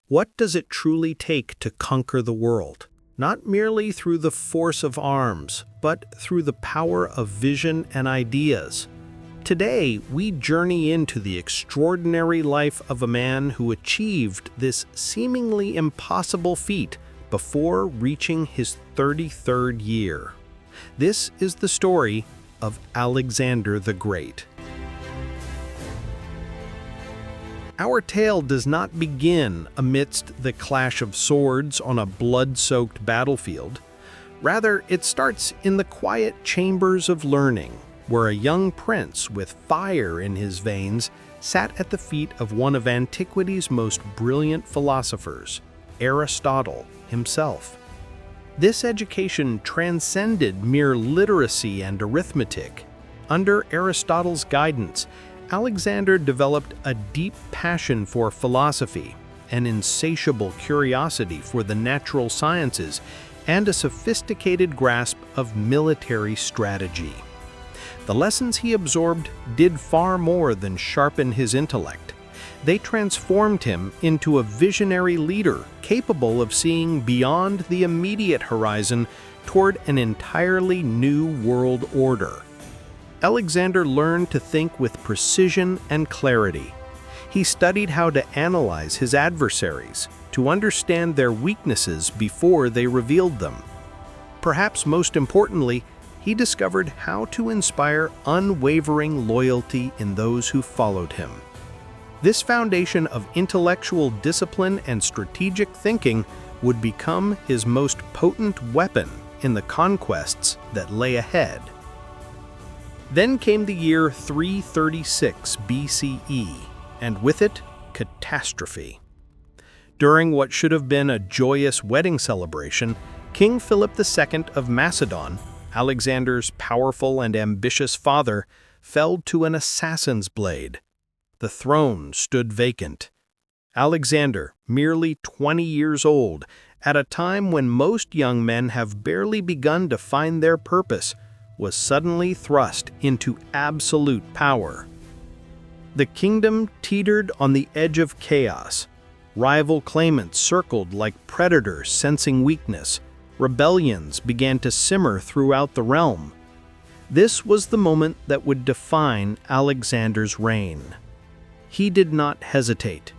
What does it truly take to conquer the world? Not merely through the force of arms, but through the power of vision and ideas. Today, we journey into the extraordinary life of a man who achieved this seemingly impossible feat before reaching his 33rd year. This is the story of Alexander the Great. Our tale does not begin amidst the clash of swords on a blood-soaked battlefield. Rather, it starts in the quiet chambers of learning, where a young prince with fire in his veins sat at the feet of one of antiquity's most brilliant philosophers, Aristotle himself. This education transcended mere literacy and arithmetic. Under Aristotle's guidance, Alexander developed a deep passion for philosophy, an insatiable curiosity for the natural sciences, and a sophisticated grasp of military strategy. The lessons he absorbed did far more than sharpen his intellect. They transformed him into a visionary leader capable of seeing beyond the immediate horizon toward an entirely new world order. Alexander learned to think with precision and clarity. He studied how to analyze his adversaries, to understand their weaknesses before they revealed them. Perhaps most importantly, he discovered how to inspire unwavering loyalty in those who followed him. This foundation of intellectual discipline and strategic thinking would become his most potent weapon in the conquests that lay ahead. Then came the year 336 BCE, and with it, catastrophe. During what should have been a joyous wedding celebration, King Philip II of Macedon, Alexander's powerful and ambitious father, fell to an assassin's blade. The throne stood vacant. Alexander, merely 20 years old, at a time when most young men have barely begun to find their purpose, was suddenly thrust into absolute power. The kingdom teetered on the edge of chaos. Rival claimants circled like predators sensing weakness. Rebellions began to simmer throughout the realm. This was the moment that would define Alexander's reign. He did not hesitate.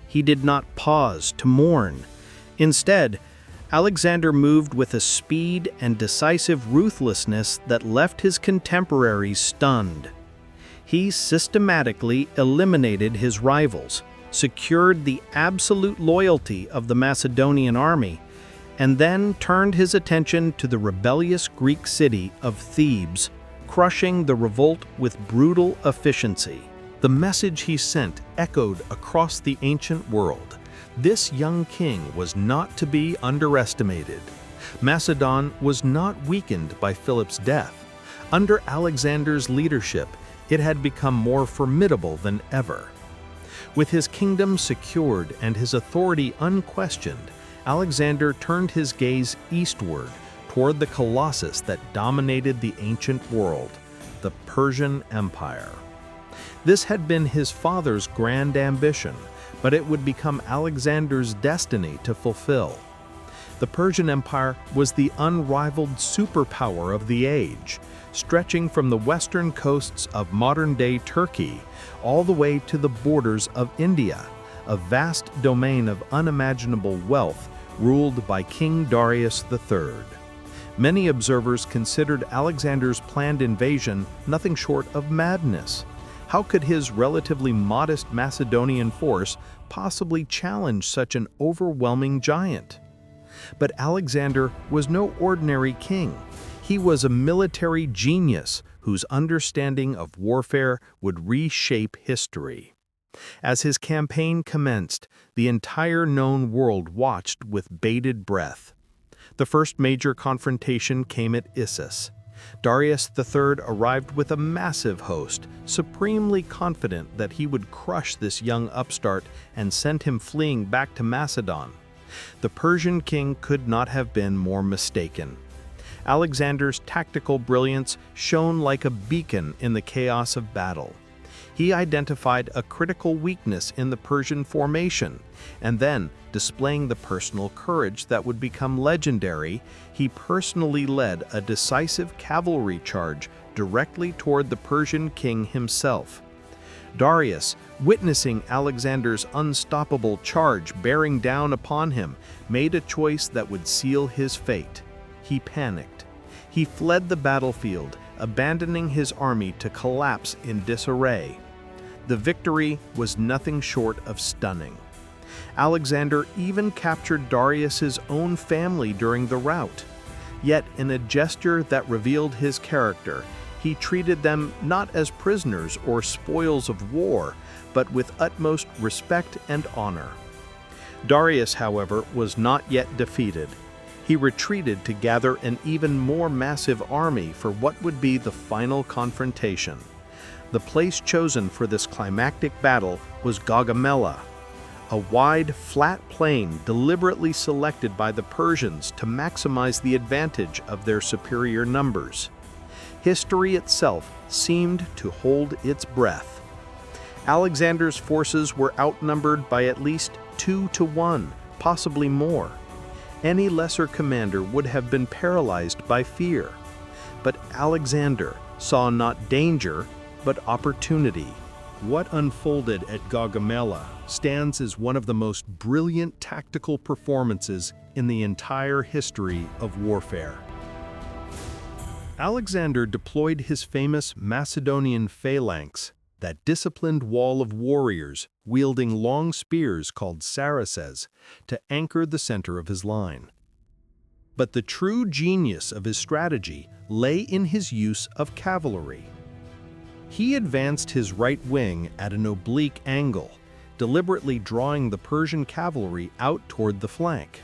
He did not pause to mourn. Instead, Alexander moved with a speed and decisive ruthlessness that left his contemporaries stunned. He systematically eliminated his rivals, secured the absolute loyalty of the Macedonian army, and then turned his attention to the rebellious Greek city of Thebes, crushing the revolt with brutal efficiency. The message he sent echoed across the ancient world. This young king was not to be underestimated. Macedon was not weakened by Philip's death. Under Alexander's leadership, it had become more formidable than ever. With his kingdom secured and his authority unquestioned, Alexander turned his gaze eastward toward the colossus that dominated the ancient world, the Persian Empire. This had been his father's grand ambition, but it would become Alexander's destiny to fulfill. The Persian Empire was the unrivaled superpower of the age, stretching from the western coasts of modern-day Turkey all the way to the borders of India, a vast domain of unimaginable wealth ruled by King Darius III. Many observers considered Alexander's planned invasion nothing short of madness. How could his relatively modest Macedonian force possibly challenge such an overwhelming giant? But Alexander was no ordinary king. He was a military genius whose understanding of warfare would reshape history. As his campaign commenced, the entire known world watched with bated breath. The first major confrontation came at Issus. Darius III arrived with a massive host, supremely confident that he would crush this young upstart and send him fleeing back to Macedon. The Persian king could not have been more mistaken. Alexander's tactical brilliance shone like a beacon in the chaos of battle. He identified a critical weakness in the Persian formation, and then, displaying the personal courage that would become legendary, he personally led a decisive cavalry charge directly toward the Persian king himself. Darius, witnessing Alexander's unstoppable charge bearing down upon him, made a choice that would seal his fate. He panicked. He fled the battlefield, abandoning his army to collapse in disarray. The victory was nothing short of stunning. Alexander even captured Darius's own family during the rout. Yet, in a gesture that revealed his character, he treated them not as prisoners or spoils of war, but with utmost respect and honor. Darius, however, was not yet defeated. He retreated to gather an even more massive army for what would be the final confrontation. The place chosen for this climactic battle was Gaugamela, a wide, flat plain deliberately selected by the Persians to maximize the advantage of their superior numbers. History itself seemed to hold its breath. Alexander's forces were outnumbered by at least 2-1, possibly more. Any lesser commander would have been paralyzed by fear. But Alexander saw not danger, but opportunity. What unfolded at Gaugamela stands as one of the most brilliant tactical performances in the entire history of warfare. Alexander deployed his famous Macedonian phalanx, that disciplined wall of warriors wielding long spears called sarissas, to anchor the center of his line. But the true genius of his strategy lay in his use of cavalry. He advanced his right wing at an oblique angle, deliberately drawing the Persian cavalry out toward the flank.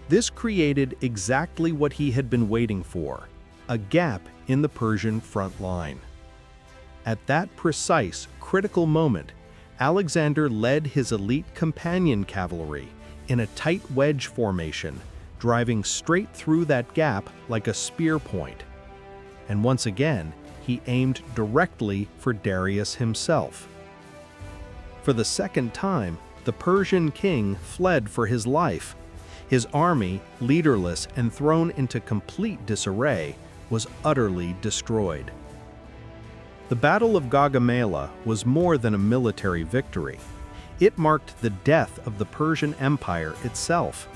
This created exactly what he had been waiting for, a gap in the Persian front line. At that precise, critical moment, Alexander led his elite companion cavalry in a tight wedge formation, driving straight through that gap like a spear point. And once again, he aimed directly for Darius himself. For the second time, the Persian king fled for his life. His army, leaderless and thrown into complete disarray, was utterly destroyed. The Battle of Gaugamela was more than a military victory. It marked the death of the Persian Empire itself.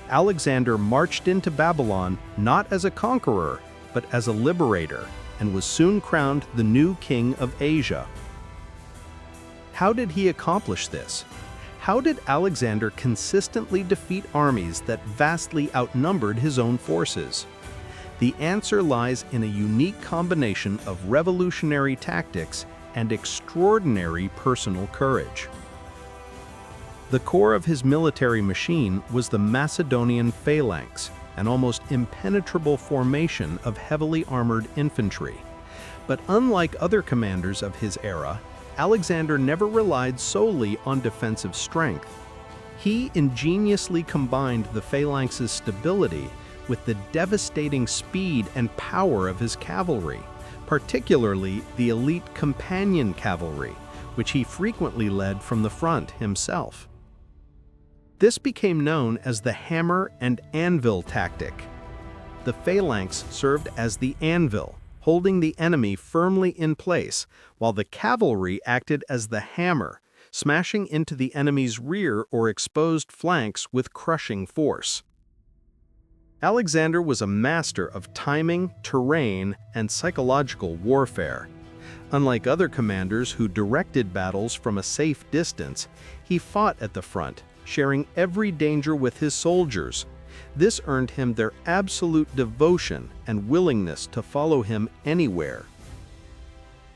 Alexander marched into Babylon not as a conqueror, but as a liberator, and was soon crowned the new king of Asia. How did he accomplish this? How did Alexander consistently defeat armies that vastly outnumbered his own forces? The answer lies in a unique combination of revolutionary tactics and extraordinary personal courage. The core of his military machine was the Macedonian phalanx, an almost impenetrable formation of heavily armored infantry. But unlike other commanders of his era, Alexander never relied solely on defensive strength. He ingeniously combined the phalanx's stability with the devastating speed and power of his cavalry, particularly the elite companion cavalry, which he frequently led from the front himself. This became known as the hammer and anvil tactic. The phalanx served as the anvil, holding the enemy firmly in place, while the cavalry acted as the hammer, smashing into the enemy's rear or exposed flanks with crushing force. Alexander was a master of timing, terrain, and psychological warfare. Unlike other commanders who directed battles from a safe distance, he fought at the front, sharing every danger with his soldiers. This earned him their absolute devotion and willingness to follow him anywhere.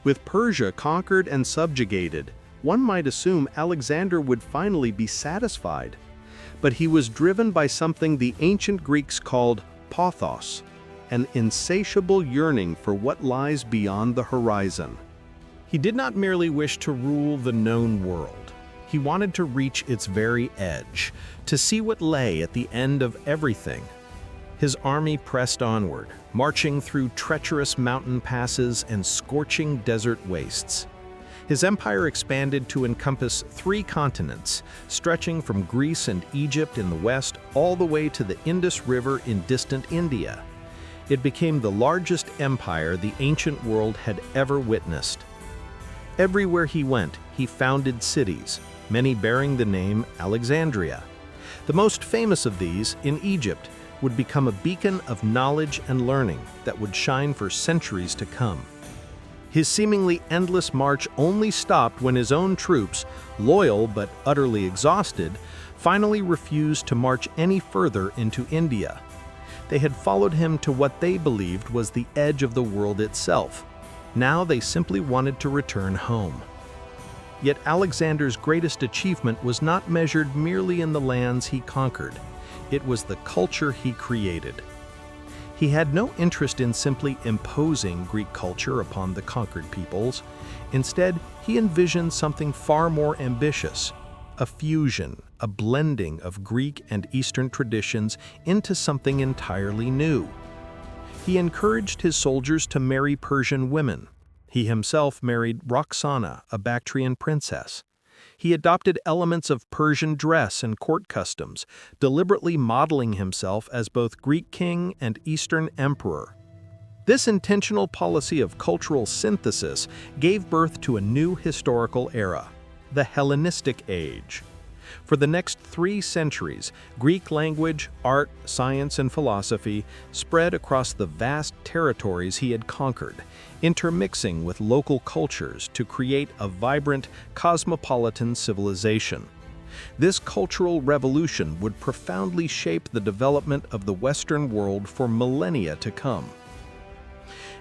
With Persia conquered and subjugated, one might assume Alexander would finally be satisfied. But he was driven by something the ancient Greeks called pathos, an insatiable yearning for what lies beyond the horizon. He did not merely wish to rule the known world. He wanted to reach its very edge, to see what lay at the end of everything. His army pressed onward, marching through treacherous mountain passes and scorching desert wastes. His empire expanded to encompass 3 continents, stretching from Greece and Egypt in the west all the way to the Indus River in distant India. It became the largest empire the ancient world had ever witnessed. Everywhere he went, he founded cities, many bearing the name Alexandria. The most famous of these, in Egypt, would become a beacon of knowledge and learning that would shine for centuries to come. His seemingly endless march only stopped when his own troops, loyal but utterly exhausted, finally refused to march any further into India. They had followed him to what they believed was the edge of the world itself. Now they simply wanted to return home. Yet Alexander's greatest achievement was not measured merely in the lands he conquered. It was the culture he created. He had no interest in simply imposing Greek culture upon the conquered peoples. Instead, he envisioned something far more ambitious, a fusion, a blending of Greek and Eastern traditions into something entirely new. He encouraged his soldiers to marry Persian women. He himself married Roxana, a Bactrian princess. He adopted elements of Persian dress and court customs, deliberately modeling himself as both Greek king and Eastern emperor. This intentional policy of cultural synthesis gave birth to a new historical era, the Hellenistic Age. For the next 3 centuries, Greek language, art, science, and philosophy spread across the vast territories he had conquered, intermixing with local cultures to create a vibrant, cosmopolitan civilization. This cultural revolution would profoundly shape the development of the Western world for millennia to come.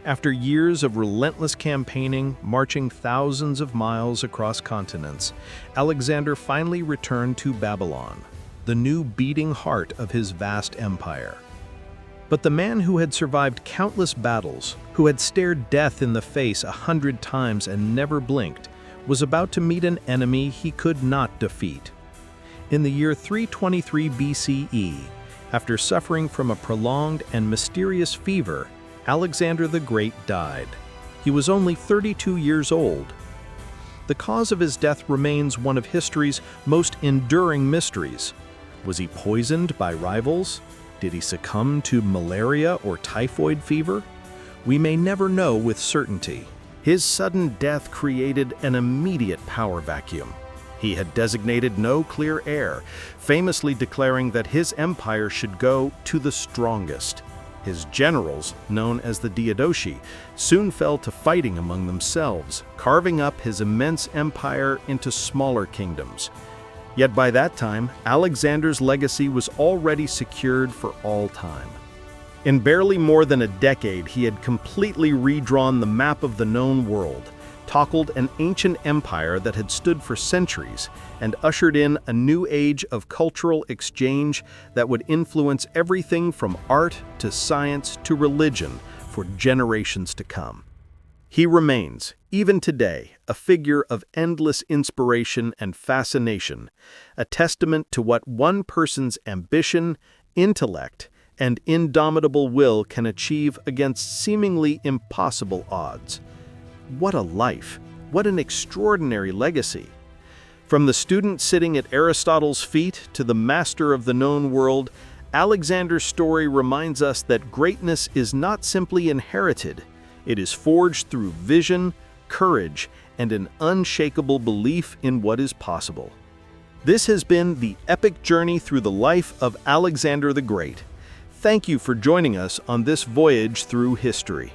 After years of relentless campaigning, marching thousands of miles across continents, Alexander finally returned to Babylon, the new beating heart of his vast empire. But the man who had survived countless battles, who had stared death in the face 100 times and never blinked, was about to meet an enemy he could not defeat. In the year 323 BCE, after suffering from a prolonged and mysterious fever, Alexander the Great died. He was only 32 years old. The cause of his death remains one of history's most enduring mysteries. Was he poisoned by rivals? Did he succumb to malaria or typhoid fever? We may never know with certainty. His sudden death created an immediate power vacuum. He had designated no clear heir, famously declaring that his empire should go to the strongest. His generals, known as the Diadochi, soon fell to fighting among themselves, carving up his immense empire into smaller kingdoms. Yet by that time, Alexander's legacy was already secured for all time. In barely more than a decade, he had completely redrawn the map of the known world, toppled an ancient empire that had stood for centuries, and ushered in a new age of cultural exchange that would influence everything from art to science to religion for generations to come. He remains, even today, a figure of endless inspiration and fascination, a testament to what one person's ambition, intellect, and indomitable will can achieve against seemingly impossible odds. What a life! What an extraordinary legacy! From the student sitting at Aristotle's feet to the master of the known world, Alexander's story reminds us that greatness is not simply inherited. It is forged through vision, courage, and an unshakable belief in what is possible. This has been the epic journey through the life of Alexander the Great. Thank you for joining us on this voyage through history.